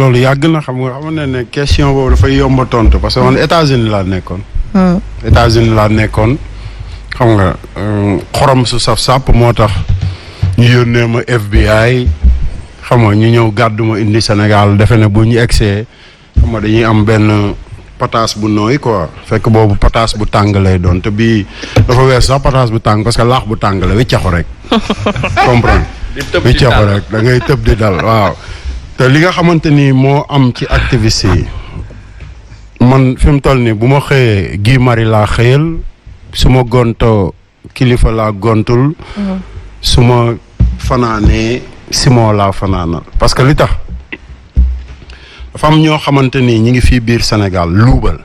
loolu yàgg na xam ne question boobu dafay yomb a tontu parce que man États-Unis laa nekkoon. États-Unis laa nekkoon xam nga xorom su saf sàpp moo tax ñu yónnee ma FBI xam nga ñu ñëw gàddu ma indi Sénégal defe ne bu ñu egsee xam nga dañuy am benn pataas bu nooy quoi fekk boobu pataas bu tàng lay doon te bii dafa wees sax pataas bu tàng parce que laax bu tàng la wiccaxu rek comprendre wiccaxu rek da ngay tëb di dal waaw te li nga xamante ni moo am ci activiste yi man fi mu toll nii bu ma xëyee Guy Marius laa xëyal su ma gontoo kilifa laa gontul su ma fanaanee Simon laa fanaanal parce que li tax dafa am ñoo xamante ni ñi ngi fii biir Sénégal luubal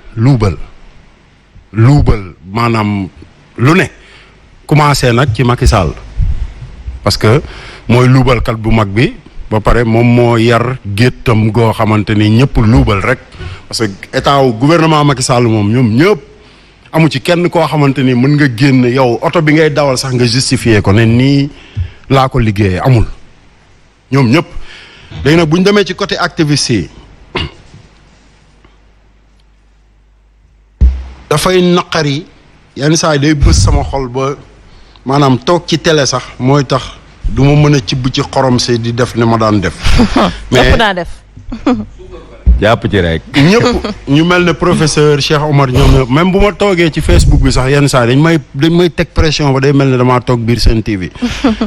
maanaam lu ne commencé nag ci Macky Sall parce que mooy luubalkat bu mag bi ba pare moom moo yar géttam goo xamante ni ñëpp luubal rek parce que état wu gouvernement Macky Sall moom ñoom ñëpp amu ci kenn koo xamante ni mën nga génn yow oto bi ngay dawal sax nga justifier ko ne nii laa ko liggéeyee amul ñoom ñëpp léegi nag bu ñu demee ci côté activiste yi dafay naqari yenn saa yi day bës sama xol ba maanaam toog ci télé sax mooy tax du ma mën a cibb ci xorom si di def ne ma daan def. mais daa def. jàpp ci rek. ñëpp ñu mel ne professeur Cheikh Omar ñoom même bu ma toogee ci Facebook bi sax yenn saa yi dañ may teg pression ba day mel ne damaa toog biir Sen TV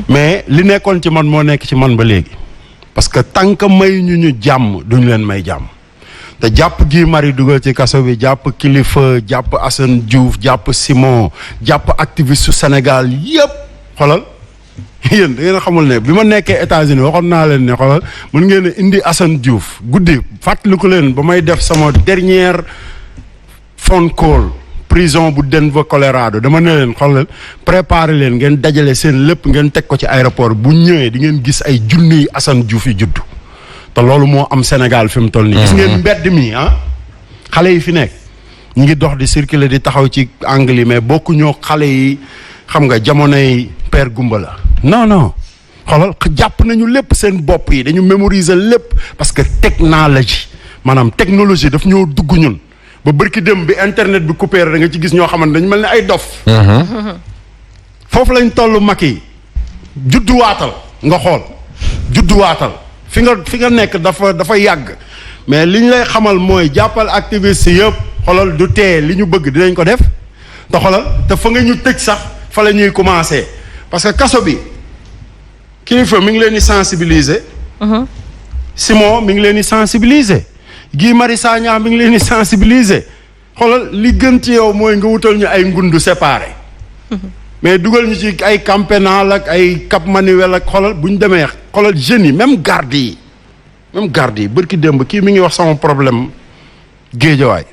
mais li nekkoon ci man moo nekk ci man ba léegi parce que tant que may ñu jàmm duñu leen may jàmm. te jàpp Guy Marius dugal ci kaso bi jàpp kilifa jàpp Assane Diouf jàpp Simon jàpp activiste su Sénégal yëpp xoolal yéen da ngeen a xamul ne bi ma nekkee États-Unis waxoon naa leen ne xoolal mën ngeen a indi Assane Diouf guddi fàttaliku leen ba may def sama dernière phone call prison bu Denver Colorado dama ne leen xoolal préparer leen ngeen dajale seen lépp ngeen teg ko ci aéroport bu ñëwee di ngeen gis ay junniy Assane Diouf yi juddu. te loolu moo am Sénégal fi mu toll nii. gis ngeen mbedd mi xale yi fi nekk ñu ngi dox di circuler di taxaw ci angle yi mais bokkuñoo xale yi xam nga jamonoy père Gumba la. non xoolal jàpp nañu lépp seen bopp yi dañu mémoriser lépp parce que technologie daf ñoo dugg ñun ba bërki dem bi internet bi coupé da nga ci gis ñoo xamante dañu mel ni ay dof. foofu lañ toll mag yi judduwaatal nga xool judduwaatal. fi nga nekk dafa yàgg mais li ñu lay xamal mooy jàppal activiste yëpp xoolal du tee li ñu bëgg dinañ ko def te xoolal te fa nga ñu tëj sax fa la ñuy commencer parce que kaso bi kilifa mi ngi leen di sensibiliser. Simon mi ngi leen di sensibiliser. Guy Marius Sagna mi ngi leen di sensibiliser xoolal li gën ci yow mooy nga wutal ñu ay ngundu séparé. mais dugal ñu ci ay camp pénal ak ay Cap Manuel ak xoolal bu ñu demee xoolal jeunes yi même garde yi bërki démb kii mi ngi wax sama problème géejawaay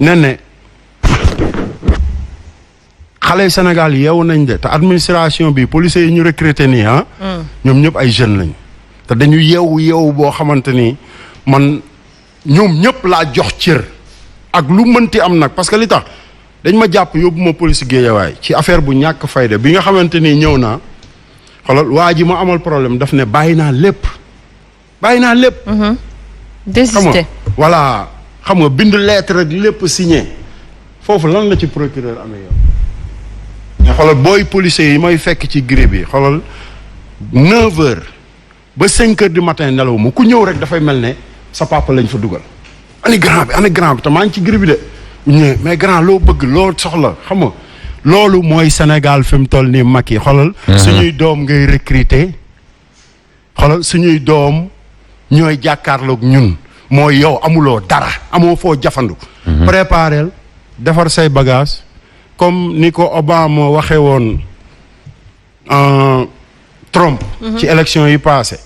ne xale yu Sénégal yeewu nañ de te administration bi policiers yi ñu recruté nii ñoom ñëpp ay jeunes lañ te dañu yeewu boo xamante ni man ñoom ñëpp laa jox cër ak lu mënti am nag parce que li tax dañ ma jàpp yóbbu ma police géejawaay ci affaire bu ñàkk fayda bi nga xamante ni ñëw naa xoolal waa ji ma amal problème daf ne bàyyi naa lépp. désisté voilà xam nga bind lettre rek lépp signé foofu lan la ci procureur amee yow. mais xoolal booy policiers yi may fekk ci grille bi xoolal 9h ba 5h du matin nelaw ma ku ñëw rek dafay mel ne sa papa lañ fa dugal. ani grand bi te maa ngi ci grille bi de. ñëwee mais grand loo bëgg loo soxla xam nga loolu mooy Sénégal fi mu toll nii mag yi xoolal. suñuy doom ngay recruter xoolal suñuy doom ñooy jàkkaarloog ñun mooy yow amuloo dara amoo foo jafandu. préparel defar say bagage comme ni ko Obama waxee woon Trump. ci élection yi passé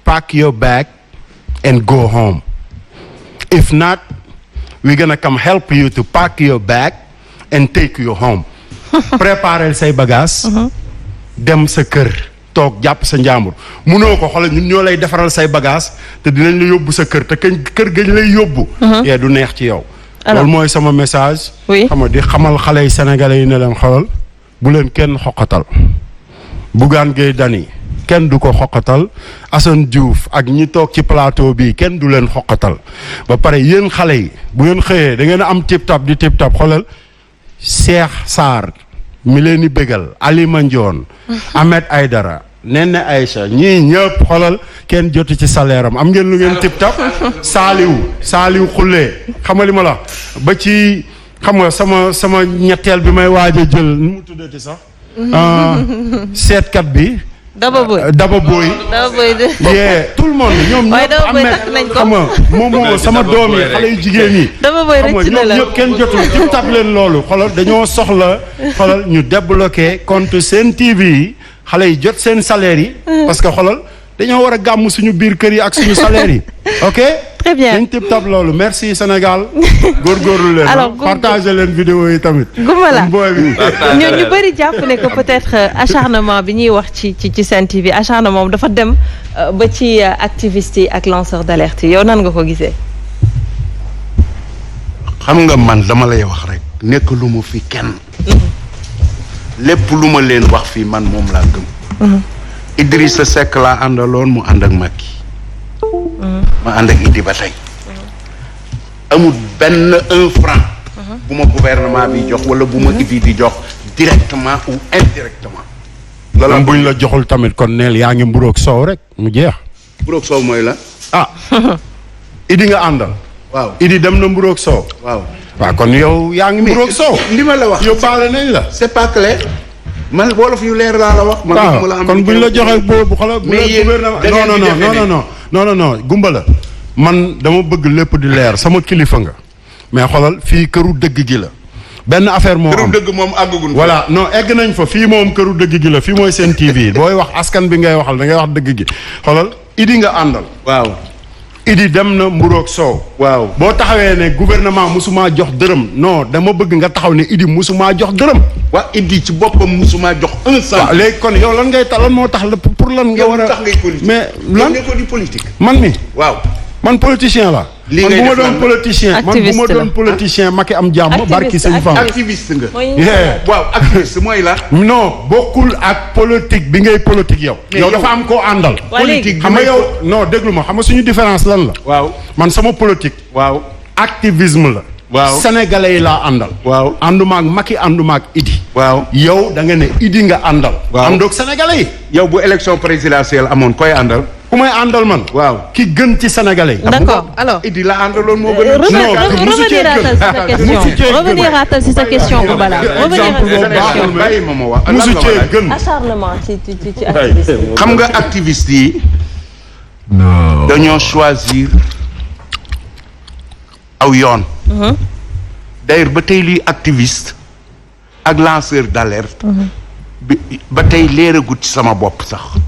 pack your bag and go home if not. we're gonna come help you to pack your bag and take you home. préparer say bagages. dem sa kër toog jàpp sa njàmbur munoo ko xoolal ñun ñoo lay defaral say bagages te dinañ la yóbbu sa kër te kër gañ lay yóbbu. yee du neex ci yow. loolu mooy sama message. xam nga di xamal xale yi sénégalais yi ne leen xoolal bu leen kenn xoqatal. Bougane Gueye Dany kenn du ko xoqatal Assane Diouf ak ñi toog ci plateau bi kenn du leen xoqatal ba pare yéen xale yi bu ngeen xëyee da ngeen a am tip tap di tip tap xoolal Cheikh Sarr mi leen di bégal Ali Mandione Ahmed Aïdara Nene Aïcha ñii ñëpp xoolal kenn jotu ci salaire am ngeen lu ngeen tip tap Saaliw xullee xam nga li ma la ba ci xam nga sama ñetteel bi may waaj a jël nu mu tuddati sax seetkat bi Daba Boy yee tout le monde ñoom ñëpp amee xam nga moom sama doom yi xale yu jigéen yi xam nga ñoom ñëpp kenn jotul tip tap leen loolu xoolal dañoo soxla xoolal ñu débloqué compte Sen TV yi xale yi jot seen salaire yi parce que xoolal dañoo war a gàmm suñu biir kër yi ak suñu salaire yi ok très bien dañ tip tap loolu merci Sénégal góorgóorlu leen partagé leen vidéo yi tamit Goumbala booy bi ñu bëri jàpp ne que peut-être acharnement bi ñuy wax ci Sen TV acharnement moom dafa dem ba ci activistes yi ak lanceur d'alerte yi yow nan nga ko gisee xam nga man dama lay wax rek nekk lu mu fi kenn lépp lu ma leen wax fii man moom laa gëm Idrissa Seck laa àndaloon mu ànd ak Macky ma ànd ak Idi ba tey amul benn 1 franc bu ma gouvernement bi jox wala bu ma Idi di jox directement ou indirectement loolu buñ la joxul tamit kon neel yaa ngi mburoog soow rek mu jeex mburoog soow mooy la Idi nga àndal waaw Idi dem na mburoog soow waaw kon yow yaa ngi mburoog soow li ma la wax yow baale nañ la c'est pas clair man wolof yu leer laa la wax man kon buñ la joxee boobu xoolal bu gouvernement non Goumbala man dama bëgg lépp di leer sama kilifa nga mais xoolal fii këru dëgg gi la benn affaire moo am këru dëgg moom àggagun voilà non egg nañ fa fii moom këru dëgg gi la fii mooy Sen TV booy wax askan bi ngay waxal da ngay wax dëgg gi xoolal Idi nga àndal waaw Idi dem na mburoog soow waaw boo taxawee ne gouvernement musuma jox dërëm non dama bëgg nga taxaw ne Idi musuma jox dërëm waa Idi ci boppam musuma jox 1 cent. waaw léegi kon yow lan ngay lan moo tax la pour lan nga war a tax ngay politique mais lan nga ko di politique man mi waaw man politicien la li man ngay bu ma def doon politicien man bu ma doon politicien Macky am jàmm barki sëñ Fall activiste nga yeah waaw activiste mooy la non bokkul ak politique bi ngay politique yow yow dafa am koo àndal politique xam nga yow non déglu ma xam nga suñu différence lan la waaw man sama politique waaw activisme la waaw sénégalais yi laa àndal waaw ànduma ak Macky ànduma ak Idi waaw yow da nga ne Idi nga àndal waaw àndoog sénégalais yi yow bu élection présidentielle amoon koy àndal ku may àndal man waaw ki gën ci sénégalais yi d'accord alors Idi la àndaloon moo gën revenir si sa question Goumbala bàyyi ma wax musu cee gën acharnement ci activiste xam nga activiste yi dañoo choisir aw yoon d'ailleurs ba tey lii activiste ak lanceur d'alerte bi ba tey leeragut ci sama bopp sax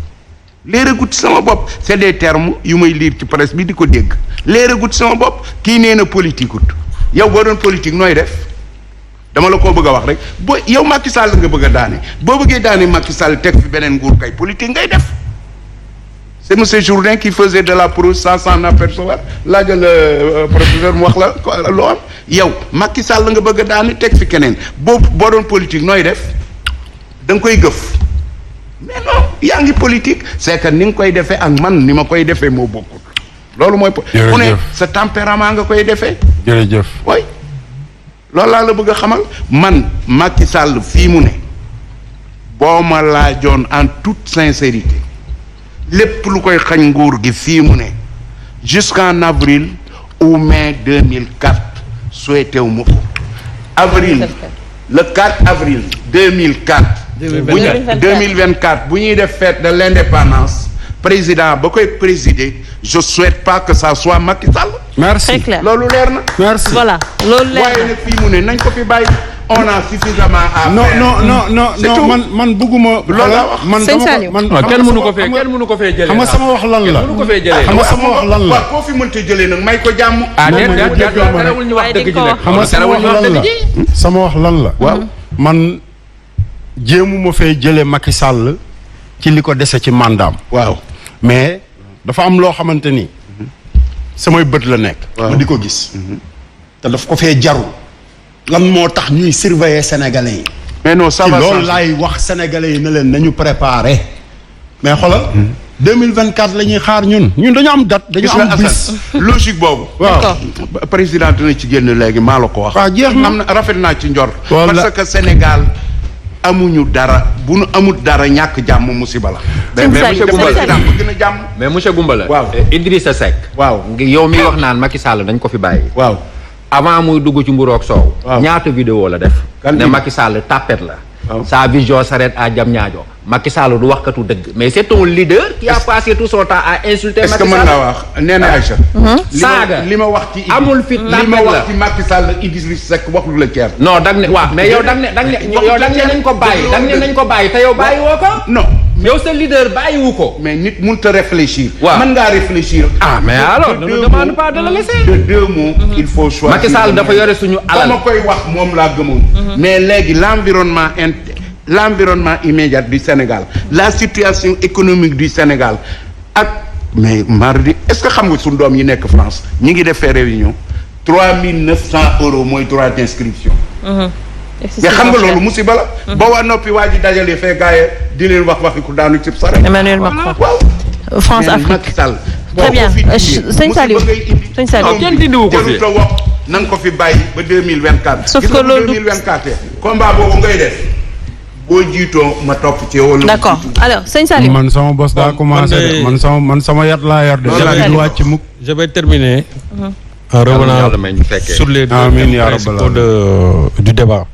leeragut ci sama bopp c'est des termes yu may lire ci presse bi di ko dégg leeragut ci sama bopp kii nee na politique ut yow boo doon politique nooy def dama la koo bëgg a wax rek boo yow Macky Sall nga bëgg a daane boo bëggee daane Macky Sall teg fi beneen nguur kay politique ngay def c'est monsieur Jourdain qui faisait de la prose sans s'en apercevoir laajal professeur mu wax la loo am yow Macky Sall nga bëgg a daane teg fi keneen boo doon politique nooy def da nga koy gëf mais non yaa ngi politique c'est que ni nga koy defee ak man ni ma koy defee moo bokkul loolu mooy ku ne sa tempérament nga koy defee jërëjëf oui loolu laa la bëgg a xamal man Macky Sall fii mu ne boo ma laajoon en toute sincérité lépp lu koy xañ nguur gi fii mu ne jusqu'en avril ou mai 2004 souhaité wu ma ko avril le 4 avril 2004 2024 bu ñuy def fête de l'indépendance président ba koy présider je souhaite pas que ça soit Macky Sall. merci très clair loolu leer na. merci voilà loolu leer na waaye nag fii mu ne nañ ko fi bàyyi on a suffisamment à faire. non man bëgguma. loolu la wax man dama ko kenn mënu ko fee jëlee. xam nga sama wax lan la. mënu ko fee jëlee. xam nga sama wax lan la. waaw koo fi mënta jëlee nag may ko jàmm. terewul ñu wax dëgg ji nag. xam nga sama wax lan la sama wax lan la. waaw man jéemuma fee jëlee Macky Sall ci li ko dese ci mandaam. waaw mais dafa am loo xamante ni samay bët la nekk. ma di ko gis. te daf ko fee jarul. lan moo tax ñuy surveiller sénégalais yi. mais non ça va loolu laay wax sénégalais yi ne leen nañu préparer. mais xoolal 2024 la ñuy xaar ñun dañu am date dañu am bis logique boobu waaw président dina ci génn léegi maa la ko wax waaw jeex na am na rafet naa ci njor Voilà. parce que Sénégal amuñu dara bu nu amul dara ñàkk jàmm musiba la Sëñ Saliou, te Sëñ président Saliou. bëgg na jàmm mais monsieur Goumbala. Waaw. Idrissa Seck. waaw yow mi wax naan Macky Sall dañ ko fi bàyyi. waaw avant muy dugg ci mburoog soow. Waaw. ñaata vidéo la def. Kan ne bi? Macky Sall tapet la. Waaw. sa vision s'arrête à Diamniadio. Macky Sall du waxkatu dëgg. mais c'est un leader. qui a passé tout son temps à insulter est-ce que Macky mën Sall. nga wax nee na Aïcha Saaga. li ma wax ci Amul fit li ma tapet wax la. ci Macky Sall Idriss Seck waxul la ceer non dag ne waaw mais yow dag ne nañ ko bàyyi dag ne nañ ko bàyyi te yow bàyyi woo ko. non yow sa leader bàyyiwu ko. mais nit mënut a réfléchir Waaw. mën ngaa réfléchir ah mais alors ne nous demande pas de le laisser. de deux mots il faut choisir Macky Sall dafa yore suñu alal. ma koy wax moom laa gëmoon mais léegi l'environnement immédiat du Sénégal la situation économique du Sénégal ak mais mardi est-ce que xam nga suñu doom yi nekk France ñi ngi defee réunion 3900 € mooy droit d'inscription mais xam nga loolu musiba la ba waa noppi waa ji dajale fee gaaye di leen wax waxi ku daanu cib sare Emmanuel Macron. waaw France mais Afrique. Macky Sall Très bien. Sëñ Saliou. Sëñ Saliou. kenn dindiwu ko fi. jëlu ta wax na nga ko fi bàyyi ba 2024 Sauf gis que nga loolu du- 2024 combat boobu ngay def boo jiitoo ma topp ci wala d'accord alors Sëñ Saliou. man sama bos daa commencé de man sama yat laa yor de Voilà. du wàcc mukk Je vais terminer en revenant Yàlla may ñu fekkee. sur les deux Amiin yaa rabbal principaux du débat.